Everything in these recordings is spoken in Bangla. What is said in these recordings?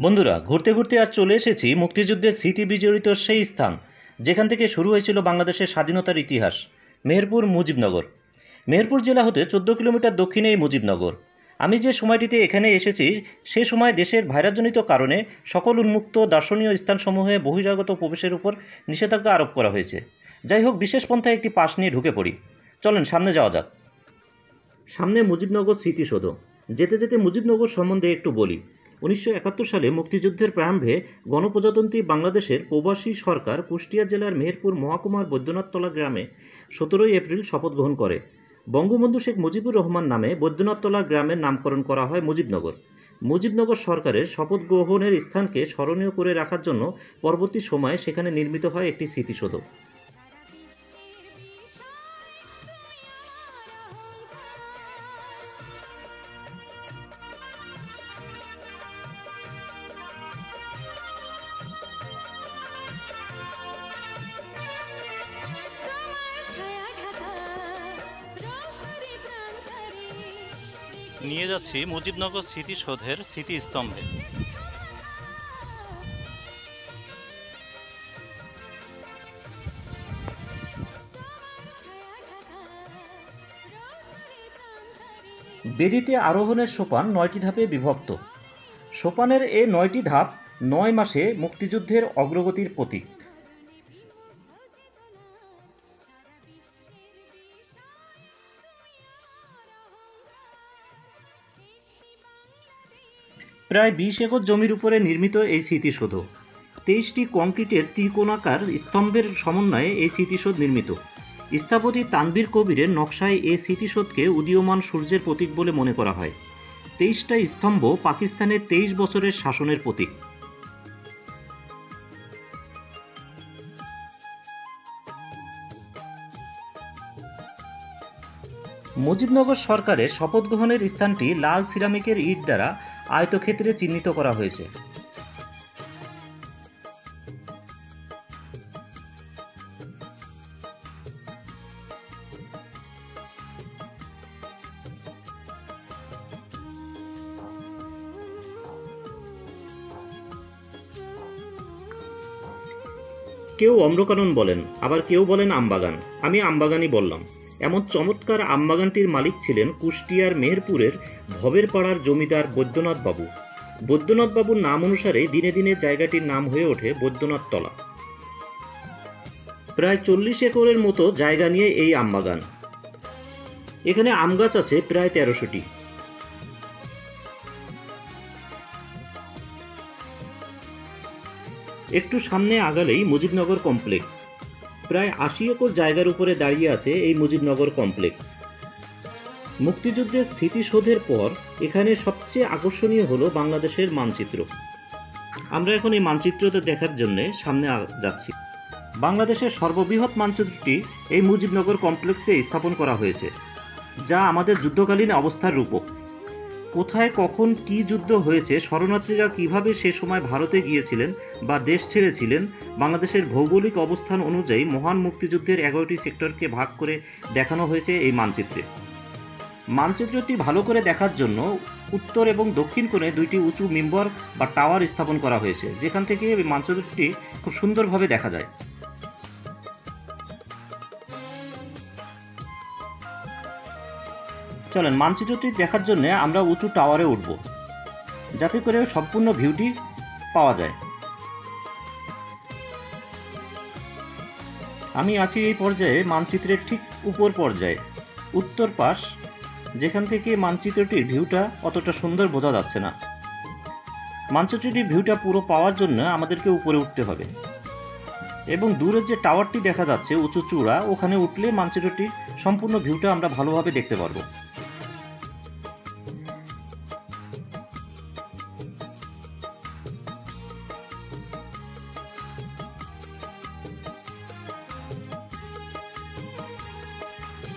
বন্ধুরা, ঘুরতে ঘুরতে আজ চলে এসেছি মুক্তিযুদ্ধের স্মৃতি বিজড়িত সেই স্থান যেখান থেকে শুরু হয়েছিল বাংলাদেশের স্বাধীনতার ইতিহাস। মেহেরপুর মুজিবনগর। মেহেরপুর জেলা হতে 14 কিলোমিটার দক্ষিণে এই মুজিবনগর। আমি যে সময়টিতে এখানে এসেছি সে সময় দেশের ভাইরাসজনিত কারণে সকল উন্মুক্ত দর্শনীয় স্থানসমূহে বহিরাগত প্রবেশের উপর নিষেধাজ্ঞা আরোপ করা হয়েছে। যাই হোক, বিশেষ পন্থায় একটি পাস নিয়ে ঢুকে পড়ি। চলেন সামনে যাওয়া যাক। সামনে মুজিবনগর স্মৃতিসৌধ। যেতে যেতে মুজিবনগর সম্বন্ধে একটু বলি। 1971 সালে মুক্তিযুদ্ধের প্রারম্ভে গণপ্রজাতন্ত্রী বাংলাদেশের প্রবাসী সরকার কুষ্টিয়া জেলার মেহেরপুর মহকুমার বৈদ্যনাথতলা গ্রামে 17 এপ্রিল শপথ গ্রহণ করে। বঙ্গবন্ধু শেখ মুজিবুর রহমান নামে বৈদ্যনাথতলা গ্রামের নামকরণ করা হয় মুজিবনগর। মুজিবনগর সরকারের শপথ গ্রহণের স্থানকে স্মরণীয় করে রাখার জন্য পরবর্তী সময়ে সেখানে নির্মিত হয় একটি স্মৃতিসৌধ। নিয়ে যাচ্ছি মুজিবনগর স্মৃতিসৌধের স্মৃতিস্তম্ভে। বেদিতে আরোহণের সোপান 9টি ধাপে বিভক্ত। সোপানের এই 9টি ধাপ 9 মাসে মুক্তিযুদ্ধের অগ্রগতির প্রতীক। প্রায় 20 একর জমির উপরে নির্মিত এই স্মৃতিসৌধ। 23টি কংক্রিটের ত্রিকোণাকার স্তম্ভের সমন্বয়ে এই স্মৃতিসৌধ নির্মিত। স্থপতি তানভীর কবিরের নকশায় এই স্মৃতিসৌধকে উদীয়মান সূর্যের প্রতীক বলে মনে করা হয়। 23টা স্তম্ভ পাকিস্তানের 23 বছরের শাসনের প্রতীক। মুজিবনগর সরকারের শপথ গ্রহণের স্থানটি লাল সিরামিকের ইট দ্বারা আয়তক্ষেত্রে চিহ্নিত করা হয়েছে। কেউ অম্রকানন বলেন, আবার কেউ বলেন আমবাগান। আমি আমবাগানই বললাম। এমন চমৎকার আমবাগানটির মালিক ছিলেন কুষ্টিয়ার মেহেরপুরের ভবের পাড়ার জমিদার বৈদ্যনাথ বাবু। বৈদ্যনাথ বাবুর নাম অনুসারে দিনে দিনে জায়গাটির নাম হয়ে ওঠে বৈদ্যনাথতলা। প্রায় 40 একরের মতো জায়গা নিয়ে এই আমবাগান। এখানে আম গাছ আছে প্রায় 1300টি। একটু সামনে আগালেই মুজিবনগর কমপ্লেক্স। প্রায় 80 একর জায়গার উপরে দাঁড়িয়ে আছে এই মুজিবনগর কমপ্লেক্স। মুক্তিযুদ্ধের স্মৃতিসৌধের পর এখানে সবচেয়ে আকর্ষণীয় হলো বাংলাদেশের মানচিত্র। আমরা এখন এই মানচিত্রটা দেখার জন্য সামনে যাচ্ছি। বাংলাদেশের সর্ববৃহৎ মানচিত্রটি এই মুজিবনগর কমপ্লেক্সে স্থাপন করা হয়েছে, যা আমাদের যুদ্ধকালীন অবস্থার রূপক। কোথায় কখন কি যুদ্ধ হয়েছে, শরণার্থীরা কিভাবে সে সময় ভারতে গিয়েছিলেন বা দেশ ছেড়েছিলেন, বাংলাদেশের ভৌগোলিক অবস্থান অনুযায়ী মহান মুক্তিযুদ্ধের 11টি সেক্টরকে ভাগ করে দেখানো হয়েছে এই মানচিত্রে। মানচিত্রটি ভালো করে দেখার জন্য উত্তর এবং দক্ষিণ কোণে 2টি উঁচু মিম্বর বা টাওয়ার স্থাপন করা হয়েছে, যেখান থেকে এই মানচিত্রটি খুব সুন্দরভাবে দেখা যায়। চলেন মানচিত্রটি দেখার জন্য আমরা উঁচু টাওয়ারে উঠব, যাতে করে সম্পূর্ণ ভিউটি পাওয়া যায়। আমি আছি এই পর্যায়ে মানচিত্রের ঠিক উপর পর্যায়ে, উত্তর পাশ, যেখান থেকে মানচিত্রটির ভিউটা অতটা সুন্দর বোঝা যাচ্ছে না। মানচিত্রটির ভিউটা পুরো পাওয়ার জন্য আমাদেরকে উপরে উঠতে হবে, এবং দূরের যে টাওয়ারটি দেখা যাচ্ছে উঁচু চূড়া, ওখানে উঠলে মানচিত্রটির সম্পূর্ণ ভিউটা আমরা ভালোভাবে দেখতে পারবো।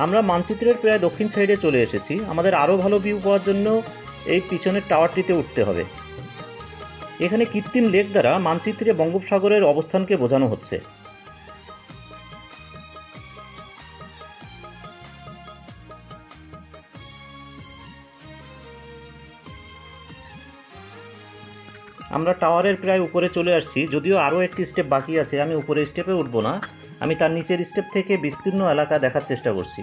আমরা মানচিত্রের প্রায় দক্ষিণ সাইডে চলে এসেছি। আমাদের আরও ভালো ভিউ পাওয়ার জন্য এই পিছনের টাওয়ারটিতে উঠতে হবে। এখানে কৃত্রিম লেক দ্বারা মানচিত্রে বঙ্গোপসাগরের অবস্থানকে বোঝানো হচ্ছে। আমরা টাওয়ারের প্রায় উপরে চলে আসছি, যদিও আরও একটি স্টেপ বাকি আছে। আমি উপরের স্টেপে উঠবো না, আমি তার নিচের স্টেপ থেকে বিস্তীর্ণ এলাকা দেখার চেষ্টা করছি।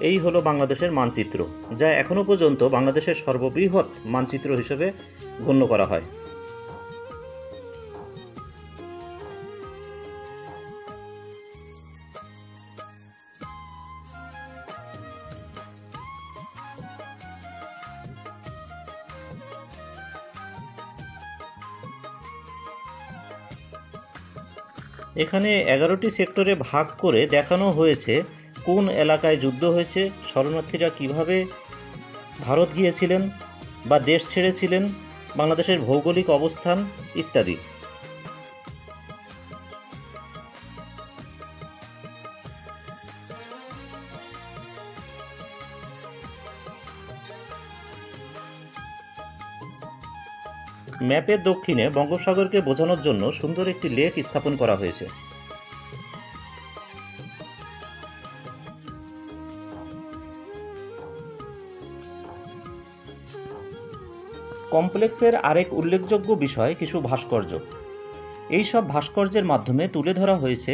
এই হলো বাংলাদেশের মানচিত্র, যা এখনও পর্যন্ত বাংলাদেশের সর্ববৃহৎ মানচিত্র হিসেবে গণ্য করা হয়। এখানে 11টি সেক্টরে ভাগ করে দেখানো হয়েছে কোন এলাকায় যুদ্ধ হয়েছে, শরণার্থীরা কিভাবে ভারত গিয়েছিলেন বা দেশ ছেড়েছিলেন, বাংলাদেশের ভৌগোলিক অবস্থান ইত্যাদি। ম্যাপের দক্ষিণে বঙ্গোপসাগরকে বোঝানোর জন্য সুন্দর একটি লেক স্থাপন করা হয়েছে। কমপ্লেক্সের আরেক উল্লেখযোগ্য বিষয় কিছু ভাস্কর্য। এই সব ভাস্কর্যের মাধ্যমে তুলে ধরা হয়েছে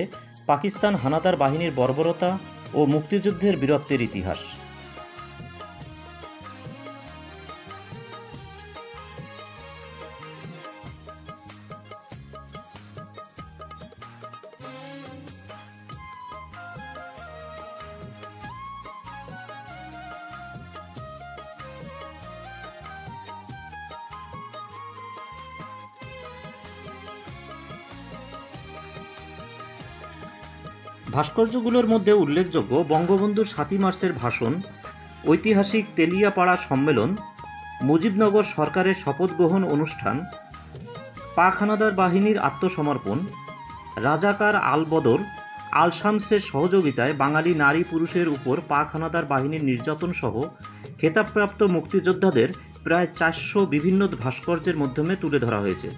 পাকিস্তান হানাদার বাহিনীর বর্বরতা ও মুক্তিযুদ্ধের বীরত্বের ইতিহাস। ভাস্কর্যগুলোর মধ্যে উল্লেখযোগ্য বঙ্গবন্ধুর 7ই মার্চের ভাষণ, ঐতিহাসিক তেলিয়াপাড়া সম্মেলন, মুজিবনগর সরকারের শপথ গ্রহণ অনুষ্ঠান, পাক হানাদার বাহিনীর আত্মসমর্পণ, রাজাকার আলবদর আল শামসের সহযোগিতায় বাঙালি নারী পুরুষের উপর পাক হানাদার বাহিনীর নির্যাতন সহ খেতাবপ্রাপ্ত মুক্তিযোদ্ধাদের প্রায় 400 বিভিন্ন ভাস্কর্যের মাধ্যমে তুলে ধরা হয়েছে।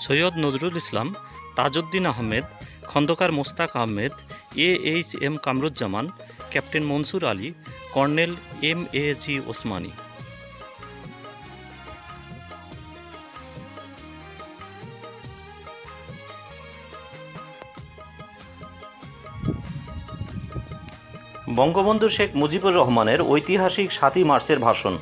Syed Nazrul Islam, Tajuddin Ahmed, Khondaker Mostaq Ahmed, AHM Kamaruzzaman, captain Mansur Ali, colonel MAG Osmani. Bangabandhu Sheikh Mujibur রহমানের ঐতিহাসিক 7ই মার্চের ভাষণ।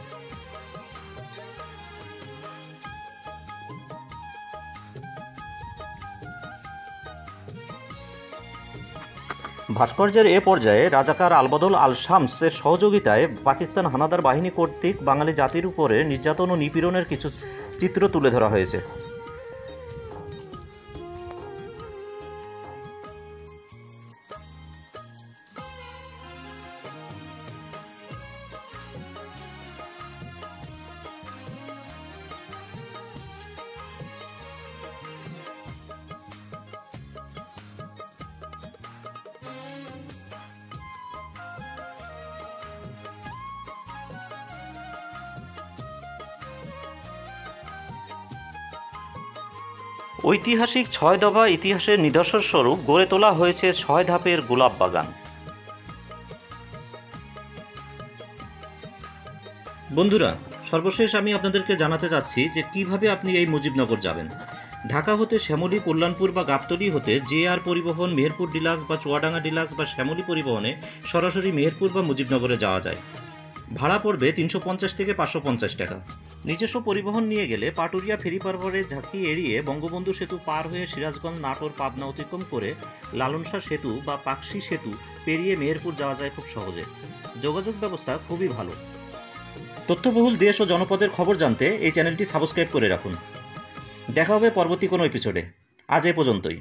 ভাস্কর্যের এ পর্যায়ে রাজাকার আলবদর আল শামসের সহযোগিতায় পাকিস্তান হানাদার বাহিনী কর্তৃক বাঙালি জাতির উপরে নির্যাতন ও নিপীড়নের কিছু চিত্র তুলে ধরা হয়েছে। ঐতিহাসিক 6 দফা ইতিহাসের নিদর্শন স্বরূপ গড়ে তোলা হয়েছে 6 ধাপের গোলাপ বাগান। বন্ধুরা, সর্বশেষ আমি আপনাদেরকে জানাতে চাচ্ছি যে কিভাবে আপনি এই মুজিবনগর যাবেন। ঢাকা হতে শ্যামলী, কল্যাণপুর বা গাবতলী হতে জেআর পরিবহন, মেহেরপুর ডিলাক্স বা চুয়াডাঙ্গা ডিলাক্স বা শ্যামলী পরিবহনে সরাসরি মেহেরপুর বা মুজিবনগরে যাওয়া যায়। ভাড়া পড়বে 350 থেকে 550 টাকা। নিজস্ব পরিবহন নিয়ে গেলে পাটুরিয়া ফেরি পারভারে ঝাঁকি এড়িয়ে বঙ্গবন্ধু সেতু পার হয়ে সিরাজগঞ্জ, নাটোর, পাবনা অতিক্রম করে লালনশাহ সেতু বা পাকশি সেতু পেরিয়ে মেহেরপুর যাওয়া যায় খুব সহজে। যোগাযোগ ব্যবস্থা খুবই ভালো। তথ্যবহুল দেশ ও জনপদের খবর জানতে এই চ্যানেলটি সাবস্ক্রাইব করে রাখুন। দেখা হবে পরবর্তী কোনো এপিসোডে। আজ এ পর্যন্তই।